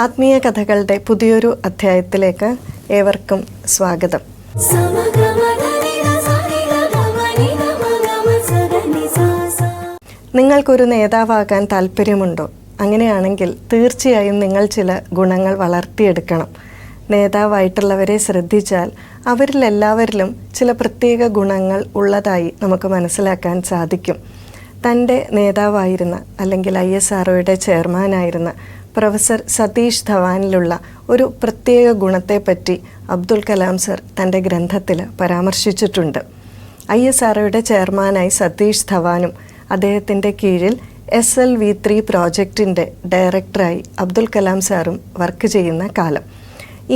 ആത്മീയ കഥകളുടെ പുതിയൊരു അധ്യായത്തിലേക്ക് ഏവർക്കും സ്വാഗതം. നിങ്ങൾക്കൊരു നേതാവാകാൻ താല്പര്യമുണ്ടോ? അങ്ങനെയാണെങ്കിൽ തീർച്ചയായും നിങ്ങൾ ചില ഗുണങ്ങൾ വളർത്തിയെടുക്കണം. നേതാവായിട്ടുള്ളവരെ ശ്രദ്ധിച്ചാൽ അവരിലെല്ലാവരിലും ചില പ്രത്യേക ഗുണങ്ങൾ ഉള്ളതായി നമുക്ക് മനസ്സിലാക്കാൻ സാധിക്കും. തൻ്റെ നേതാവായിരുന്ന അല്ലെങ്കിൽ ISROയുടെ ചെയർമാനായിരുന്ന പ്രൊഫസർ സതീഷ് ധവാനിലുള്ള ഒരു പ്രത്യേക ഗുണത്തെപ്പറ്റി അബ്ദുൽ കലാം സർ തൻ്റെ ഗ്രന്ഥത്തിൽ പരാമർശിച്ചിട്ടുണ്ട്. ISROയുടെ ചെയർമാനായി സതീഷ് ധവാനും അദ്ദേഹത്തിൻ്റെ കീഴിൽ SLV3 പ്രോജക്റ്റിൻ്റെ ഡയറക്ടറായി അബ്ദുൽ കലാം സാറും വർക്ക് ചെയ്യുന്ന കാലം.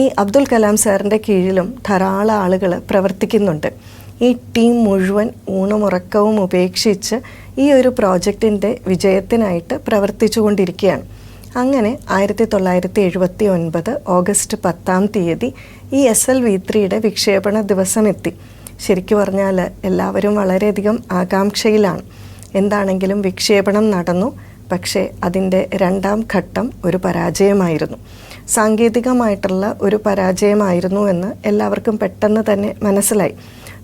ഈ അബ്ദുൽ കലാം സാറിൻ്റെ കീഴിലും ധാരാളം ആളുകൾ പ്രവർത്തിക്കുന്നുണ്ട്. ഈ ടീം മുഴുവൻ ഊണുമുറക്കവും ഉപേക്ഷിച്ച് ഈ ഒരു പ്രോജക്റ്റിൻ്റെ വിജയത്തിനായിട്ട് പ്രവർത്തിച്ചു കൊണ്ടിരിക്കുകയാണ്. അങ്ങനെ 1979 ഓഗസ്റ്റ് 10 ഈ SLV3യുടെ വിക്ഷേപണ ദിവസം എത്തി. ശരിക്കു പറഞ്ഞാൽ എല്ലാവരും വളരെയധികം ആകാംക്ഷയിലാണ്. എന്താണെങ്കിലും വിക്ഷേപണം നടന്നു. പക്ഷേ അതിൻ്റെ രണ്ടാം ഘട്ടം ഒരു പരാജയമായിരുന്നു. സാങ്കേതികമായിട്ടുള്ള ഒരു പരാജയമായിരുന്നു എന്ന് എല്ലാവർക്കും പെട്ടെന്ന് തന്നെ മനസ്സിലായി.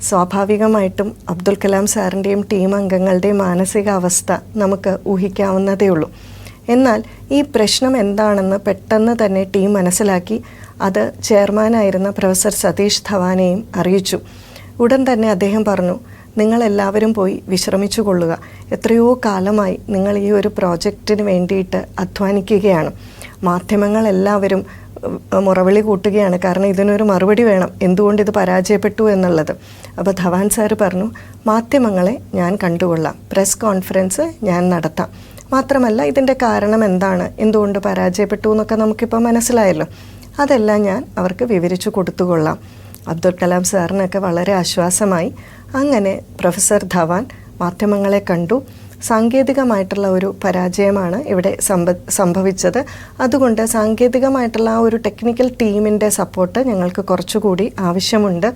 സ്വാഭാവികമായിട്ടും അബ്ദുൽ കലാം സാറിൻ്റെയും ടീം അംഗങ്ങളുടെയും മാനസികാവസ്ഥ നമുക്ക് ഊഹിക്കാവുന്നതേ ഉള്ളൂ. എന്നാൽ ഈ പ്രശ്നം എന്താണെന്ന് പെട്ടെന്ന് തന്നെ ടീം മനസ്സിലാക്കി അത് ചെയർമാനായിരുന്ന പ്രൊഫസർ സതീഷ് ധവാനെയും അറിയിച്ചു. ഉടൻ തന്നെ അദ്ദേഹം പറഞ്ഞു, നിങ്ങളെല്ലാവരും പോയി വിശ്രമിച്ചു കൊള്ളുക. എത്രയോ കാലമായി നിങ്ങൾ ഈ ഒരു പ്രോജക്റ്റിന് വേണ്ടിയിട്ട് അധ്വാനിക്കുകയാണ്. മാധ്യമങ്ങളെല്ലാവരും മുറവിളി കൂട്ടുകയാണ്. കാരണം ഇതിനൊരു മറുപടി വേണം, എന്തുകൊണ്ട് ഇത് പരാജയപ്പെട്ടു എന്നുള്ളത്. അപ്പോൾ ധവാൻ സാറ് പറഞ്ഞു, മാധ്യമങ്ങളെ ഞാൻ കണ്ടുകൊള്ളാം, പ്രസ് കോൺഫറൻസ് ഞാൻ നടത്താം. മാത്രമല്ല ഇതിൻ്റെ കാരണം എന്താണ്, എന്തുകൊണ്ട് പരാജയപ്പെട്ടു എന്നൊക്കെ നമുക്കിപ്പോൾ മനസ്സിലായല്ലോ, അതെല്ലാം ഞാൻ അവർക്ക് വിവരിച്ചു കൊടുത്തുകൊള്ളാം. അബ്ദുൽ കലാം സാറിനൊക്കെ വളരെ ആശ്വാസമായി. അങ്ങനെ പ്രൊഫസർ ധവാൻ മാധ്യമങ്ങളെ കണ്ടു. സാങ്കേതികമായിട്ടുള്ള ഒരു പരാജയമാണ് ഇവിടെ സംഭവിച്ചത്. അതുകൊണ്ട് സാങ്കേതികമായിട്ടുള്ള ആ ഒരു ടെക്നിക്കൽ ടീമിൻ്റെ സപ്പോർട്ട് ഞങ്ങൾക്ക് കുറച്ചുകൂടി ആവശ്യമുണ്ട്.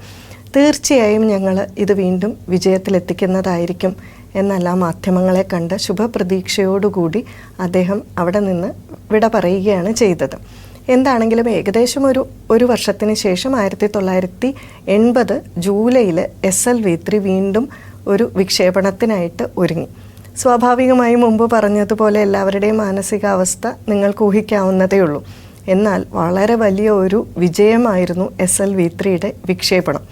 തീർച്ചയായും ഞങ്ങൾ ഇത് വീണ്ടും വിജയത്തിലെത്തിക്കുന്നതായിരിക്കും എന്നല്ല മാധ്യമങ്ങളെ കണ്ട് ശുഭപ്രതീക്ഷയോടുകൂടി അദ്ദേഹം അവിടെ നിന്ന് വിട പറയുകയാണ് ചെയ്തത്. എന്താണെങ്കിലും ഏകദേശം ഒരു വർഷത്തിന് ശേഷം 1980 ജൂലൈയിൽ SLV3 വീണ്ടും ഒരു വിക്ഷേപണത്തിനായിട്ട് ഒരുങ്ങി. സ്വാഭാവികമായും മുമ്പ് പറഞ്ഞതുപോലെ എല്ലാവരുടെയും മാനസികാവസ്ഥ നിങ്ങൾക്ക് ഊഹിക്കാവുന്നതേ ഉള്ളൂ. എന്നാൽ വളരെ വലിയ ഒരു വിജയമായിരുന്നു SLV3യുടെ വിക്ഷേപണം.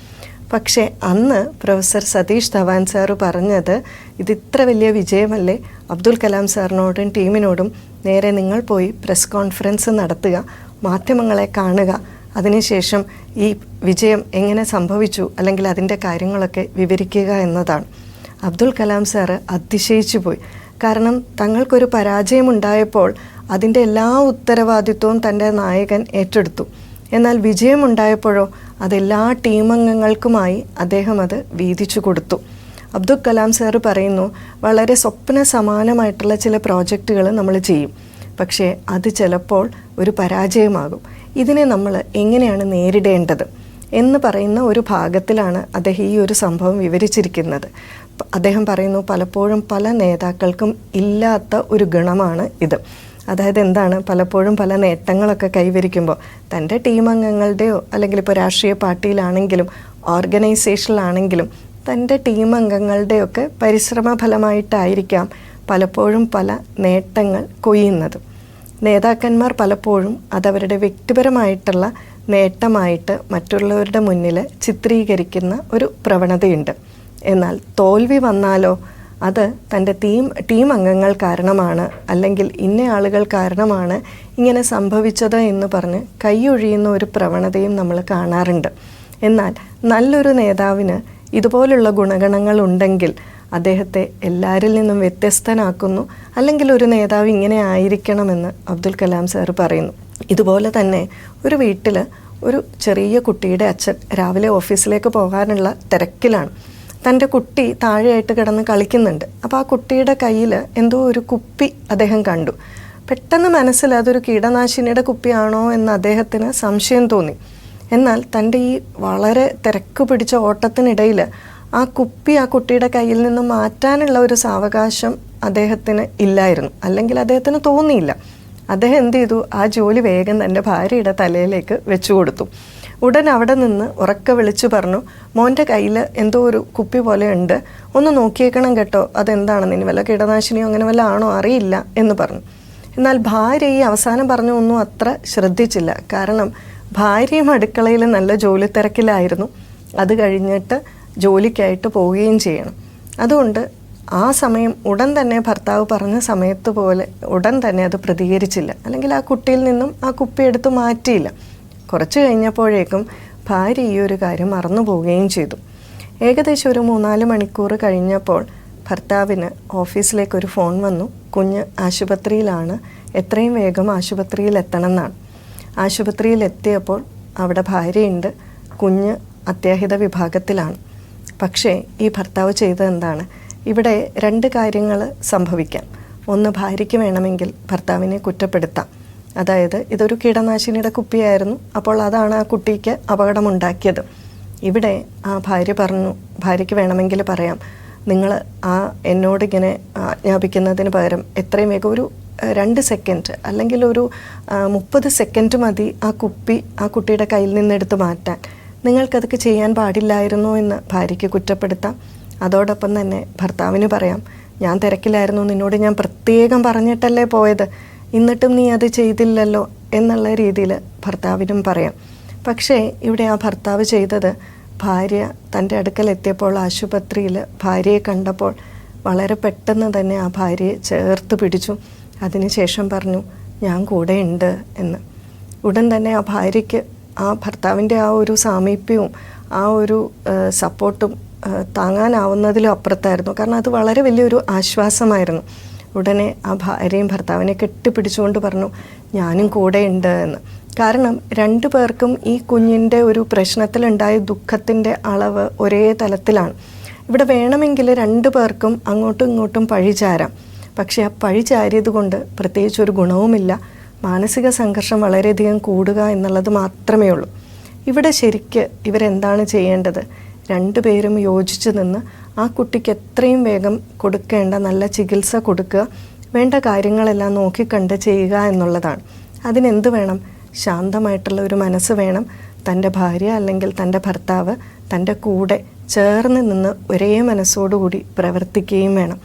പക്ഷേ അന്ന് പ്രൊഫസർ സതീഷ് ധവാൻ സാറ് പറഞ്ഞത്, ഇതിത്ര വലിയ വിജയമല്ലേ, അബ്ദുൽ കലാം സാറിനോടും ടീമിനോടും നേരെ നിങ്ങൾ പോയി പ്രസ് കോൺഫറൻസ് നടത്തുക, മാധ്യമങ്ങളെ കാണുക, അതിനുശേഷം ഈ വിജയം എങ്ങനെ സംഭവിച്ചു അല്ലെങ്കിൽ അതിൻ്റെ കാര്യങ്ങളൊക്കെ വിവരിക്കുക എന്നതാണ്. അബ്ദുൽ കലാം സാറ് അതിശയിച്ചു പോയി. കാരണം തങ്ങൾക്കൊരു പരാജയമുണ്ടായപ്പോൾ അതിൻ്റെ എല്ലാ ഉത്തരവാദിത്വവും തൻ്റെ നായകൻ ഏറ്റെടുത്തു. എന്നാൽ വിജയമുണ്ടായപ്പോഴോ അതെല്ലാ ടീമംഗങ്ങൾക്കുമായി അദ്ദേഹം അത് വീതിച്ചു കൊടുത്തു. അബ്ദുൽ കലാം സാറ് പറയുന്നു, വളരെ സ്വപ്ന സമാനമായിട്ടുള്ള ചില പ്രോജക്റ്റുകൾ നമ്മൾ ചെയ്യും, പക്ഷേ അത് ചിലപ്പോൾ ഒരു പരാജയമാകും. ഇതിനെ നമ്മൾ എങ്ങനെയാണ് നേരിടേണ്ടത് എന്ന് പറയുന്ന ഒരു ഭാഗത്തിലാണ് അദ്ദേഹം ഈ ഒരു സംഭവം വിവരിച്ചിരിക്കുന്നത്. അദ്ദേഹം പറയുന്നു, പലപ്പോഴും പല നേതാക്കൾക്കും ഇല്ലാത്ത ഒരു ഗുണമാണ് ഇത്. അതായത് എന്താണ്, പലപ്പോഴും പല നേട്ടങ്ങളൊക്കെ കൈവരിക്കുമ്പോൾ തൻ്റെ ടീം അംഗങ്ങളുടെയോ അല്ലെങ്കിൽ ഇപ്പോൾ രാഷ്ട്രീയ പാർട്ടിയിലാണെങ്കിലും ഓർഗനൈസേഷനിലാണെങ്കിലും തൻ്റെ ടീം അംഗങ്ങളുടെയൊക്കെ പരിശ്രമ ഫലമായിട്ടായിരിക്കാം പലപ്പോഴും പല നേട്ടങ്ങൾ കൊയ്യുന്നത്. നേതാക്കന്മാർ പലപ്പോഴും അതവരുടെ വ്യക്തിപരമായിട്ടുള്ള നേട്ടമായിട്ട് മറ്റുള്ളവരുടെ മുന്നിൽ ചിത്രീകരിക്കുന്ന ഒരു പ്രവണതയുണ്ട്. എന്നാൽ തോൽവി വന്നാലോ അത് തൻ്റെ ടീം അംഗങ്ങൾ കാരണമാണ് അല്ലെങ്കിൽ ഇന്ന ആളുകൾ കാരണമാണ് ഇങ്ങനെ സംഭവിച്ചത് എന്ന് പറഞ്ഞ് കൈയൊഴിയുന്ന ഒരു പ്രവണതയും നമ്മൾ കാണാറുണ്ട്. എന്നാൽ നല്ലൊരു നേതാവിന് ഇതുപോലുള്ള ഗുണഗണങ്ങൾ ഉണ്ടെങ്കിൽ അദ്ദേഹത്തെ എല്ലാവരിൽ നിന്നും വ്യത്യസ്തനാക്കുന്നു. അല്ലെങ്കിൽ ഒരു നേതാവ് ഇങ്ങനെ ആയിരിക്കണമെന്ന് അബ്ദുൽ കലാം സാറ് പറയുന്നു. ഇതുപോലെ തന്നെ ഒരു വീട്ടിൽ ഒരു ചെറിയ കുട്ടിയുടെ അച്ഛൻ രാവിലെ ഓഫീസിലേക്ക് പോകാനുള്ള തിരക്കിലാണ്. തൻ്റെ കുട്ടി താഴെയായിട്ട് കിടന്ന് കളിക്കുന്നുണ്ട്. അപ്പോൾ ആ കുട്ടിയുടെ കയ്യിൽ എന്തോ ഒരു കുപ്പി അദ്ദേഹം കണ്ടു. പെട്ടെന്ന് മനസ്സിൽ അതൊരു കീടനാശിനിയുടെ കുപ്പിയാണോ എന്ന് അദ്ദേഹത്തിന് സംശയം തോന്നി. എന്നാൽ തൻ്റെ ഈ വളരെ തിരക്ക് പിടിച്ച ഓട്ടത്തിനിടയിൽ ആ കുപ്പി ആ കുട്ടിയുടെ കയ്യിൽ നിന്ന് മാറ്റാനുള്ള ഒരു സാവകാശം അദ്ദേഹത്തിന് ഇല്ലായിരുന്നു, അല്ലെങ്കിൽ അദ്ദേഹത്തിന് തോന്നിയില്ല. അദ്ദേഹം എന്ത് ചെയ്തു, ആ ജോലി വേഗം തൻ്റെ ഭാര്യയുടെ തലയിലേക്ക് വെച്ചു കൊടുത്തു. ഉടൻ അവിടെ നിന്ന് ഉറക്കെ വിളിച്ചു പറഞ്ഞു, മോൻ്റെ കയ്യിൽ എന്തോ ഒരു കുപ്പി പോലെ ഉണ്ട്, ഒന്ന് നോക്കിയേക്കണം കേട്ടോ, അതെന്താണെന്ന്, ഇനി വല്ല കീടനാശിനിയോ അങ്ങനെ വല്ല ആണോ അറിയില്ല എന്ന് പറഞ്ഞു. എന്നാൽ ഭാര്യ ഈ അവസാനം പറഞ്ഞൊന്നും അത്ര ശ്രദ്ധിച്ചില്ല. കാരണം ഭാര്യയും അടുക്കളയിൽ നല്ല ജോലി തിരക്കിലായിരുന്നു. അത് കഴിഞ്ഞിട്ട് ജോലിക്കായിട്ട് പോവുകയും ചെയ്യണം. അതുകൊണ്ട് ആ സമയം ഉടൻ തന്നെ ഭർത്താവ് പറഞ്ഞ സമയത്ത് പോലെ ഉടൻ തന്നെ അത് പ്രതികരിച്ചില്ല, അല്ലെങ്കിൽ ആ കുട്ടിയിൽ നിന്നും ആ കുപ്പി എടുത്ത് മാറ്റിയില്ല. കുറച്ച് കഴിഞ്ഞപ്പോഴേക്കും ഭാര്യ ഈ ഒരു കാര്യം മറന്നു പോവുകയും ചെയ്തു. ഏകദേശം ഒരു 3-4 മണിക്കൂർ കഴിഞ്ഞപ്പോൾ ഭർത്താവിന് ഓഫീസിലേക്കൊരു ഫോൺ വന്നു. കുഞ്ഞ് ആശുപത്രിയിലാണ്, എത്രയും വേഗം ആശുപത്രിയിൽ എത്തണം എന്നാണ്. ആശുപത്രിയിൽ എത്തിയപ്പോൾ അവിടെ ഭാര്യയുണ്ട്, കുഞ്ഞ് അത്യാഹിത വിഭാഗത്തിലാണ്. പക്ഷേ ഈ ഭർത്താവ് ചെയ്തത് എന്താണ്? ഇവിടെ 2 കാര്യങ്ങൾ സംഭവിക്കാം. ഒന്ന്, ഭാര്യയ്ക്ക് വേണമെങ്കിൽ ഭർത്താവിനെ കുറ്റപ്പെടുത്താം. അതായത് ഇതൊരു കീടനാശിനിയുടെ കുപ്പിയായിരുന്നു, അപ്പോൾ അതാണ് ആ കുട്ടിക്ക് അപകടമുണ്ടാക്കിയത്. ഇവിടെ ആ ഭാര്യ പറഞ്ഞു, ഭാര്യയ്ക്ക് വേണമെങ്കിൽ പറയാം, നിങ്ങൾ എന്നോടിങ്ങനെ ആജ്ഞാപിക്കുന്നതിന് പകരം എത്രയും വേഗം ഒരു 2 സെക്കൻഡ് അല്ലെങ്കിൽ ഒരു 30 സെക്കൻഡ് മതി ആ കുപ്പി ആ കുട്ടിയുടെ കയ്യിൽ നിന്നെടുത്ത് മാറ്റാൻ. നിങ്ങൾക്കതൊക്കെ ചെയ്യാൻ പാടില്ലായിരുന്നോ എന്ന് ഭാര്യയ്ക്ക് കുറ്റപ്പെടുത്താം. അതോടൊപ്പം തന്നെ ഭർത്താവിന് പറയാം, ഞാൻ തിരക്കിലായിരുന്നു, നിന്നോട് ഞാൻ പ്രത്യേകം പറഞ്ഞിട്ടല്ലേ പോയത്, എന്നിട്ടും നീ അത് ചെയ്തില്ലല്ലോ എന്നുള്ള രീതിയിൽ ഭർത്താവിനും പറയാം. പക്ഷേ ഇവിടെ ആ ഭർത്താവ് ചെയ്തത്, ഭാര്യ തൻ്റെ അടുക്കൽ എത്തിയപ്പോൾ ആശുപത്രിയിൽ ഭാര്യയെ കണ്ടപ്പോൾ വളരെ പെട്ടെന്ന് തന്നെ ആ ഭാര്യയെ ചേർത്ത് പിടിച്ചു. അതിനുശേഷം പറഞ്ഞു, ഞാൻ കൂടെ ഉണ്ട് എന്ന്. ഉടൻ തന്നെ ആ ഭാര്യയ്ക്ക് ആ ഭർത്താവിൻ്റെ ആ ഒരു സാമീപ്യവും ആ ഒരു സപ്പോർട്ടും താങ്ങാനാവുന്നതിലും അപ്പുറത്തായിരുന്നു. കാരണം അത് വളരെ വലിയൊരു ആശ്വാസമായിരുന്നു. ഉടനെ ആ ഭാര്യയും ഭർത്താവിനെ കെട്ടിപ്പിടിച്ചുകൊണ്ട് പറഞ്ഞു, ഞാനും കൂടെ ഉണ്ട് എന്ന്. കാരണം 2 പേർക്കും ഈ കുഞ്ഞിൻ്റെ ഒരു പ്രശ്നത്തിലുണ്ടായ ദുഃഖത്തിൻ്റെ അളവ് ഒരേ തലത്തിലാണ്. ഇവിടെ വേണമെങ്കിൽ 2 പേർക്കും അങ്ങോട്ടും ഇങ്ങോട്ടും പഴിചാരാം. പക്ഷേ ആ പഴിചാരിയത് കൊണ്ട് പ്രത്യേകിച്ചൊരു ഗുണവുമില്ല. മാനസിക സംഘർഷം വളരെയധികം കൂടുക എന്നുള്ളത് മാത്രമേ ഉള്ളൂ. ഇവിടെ ശരിക്ക് ഇവരെന്താണ് ചെയ്യേണ്ടത്? 2 പേരും യോജിച്ച് നിന്ന് ആ കുട്ടിക്ക് എത്രയും വേഗം കൊടുക്കേണ്ട നല്ല ചികിത്സ കൊടുക്കുക, വേണ്ട കാര്യങ്ങളെല്ലാം നോക്കിക്കണ്ട് ചെയ്യുക എന്നുള്ളതാണ്. അതിനെന്ത് വേണം? ശാന്തമായിട്ടുള്ള ഒരു മനസ്സ് വേണം. തൻ്റെ ഭാര്യ അല്ലെങ്കിൽ തൻ്റെ ഭർത്താവ് തൻ്റെ കൂടെ ചേർന്ന് നിന്ന് ഒരേ മനസ്സോടുകൂടി പ്രവർത്തിക്കുകയും വേണം.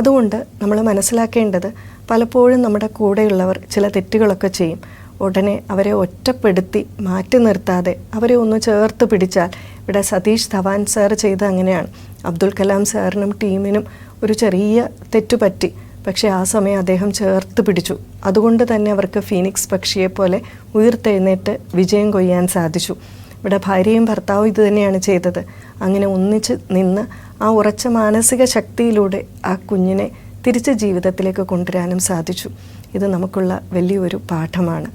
അതുകൊണ്ട് നമ്മൾ മനസ്സിലാക്കേണ്ടത്, പലപ്പോഴും നമ്മുടെ കൂടെയുള്ളവർ ചില തെറ്റുകളൊക്കെ ചെയ്യും. ഉടനെ അവരെ ഒറ്റപ്പെടുത്തി മാറ്റി നിർത്താതെ അവരെ ഒന്ന് ചേർത്ത് പിടിച്ചാൽ, ഇവിടെ സതീഷ് ധവാൻ സാർ ചെയ്ത് അങ്ങനെയാണ്. അബ്ദുൽ കലാം സാറിനും ടീമിനും ഒരു ചെറിയ തെറ്റുപറ്റി, പക്ഷേ ആ സമയം അദ്ദേഹം ചേർത്ത് പിടിച്ചു. അതുകൊണ്ട് തന്നെ അവർക്ക് ഫീനിക്സ് പക്ഷിയെപ്പോലെ ഉയർത്തെഴുന്നേറ്റ് വിജയം കൊയ്യാൻ സാധിച്ചു. ഇവിടെ ഭാര്യയും ഭർത്താവും ഇത് തന്നെയാണ് ചെയ്തത്. അങ്ങനെ ഒന്നിച്ച് നിന്ന് ആ ഉറച്ച മാനസിക ശക്തിയിലൂടെ ആ കുഞ്ഞിനെ തിരിച്ച് ജീവിതത്തിലേക്ക് കൊണ്ടുവരാനും സാധിച്ചു. ഇത് നമുക്കുള്ള വലിയൊരു പാഠമാണ്.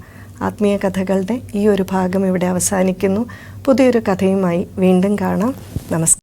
ആത്മീയ കഥകളുടെ ഈ ഒരു ഭാഗം ഇവിടെ അവസാനിക്കുന്നു. പുതിയൊരു കഥയുമായി വീണ്ടും കാണാം. നമസ്കാരം.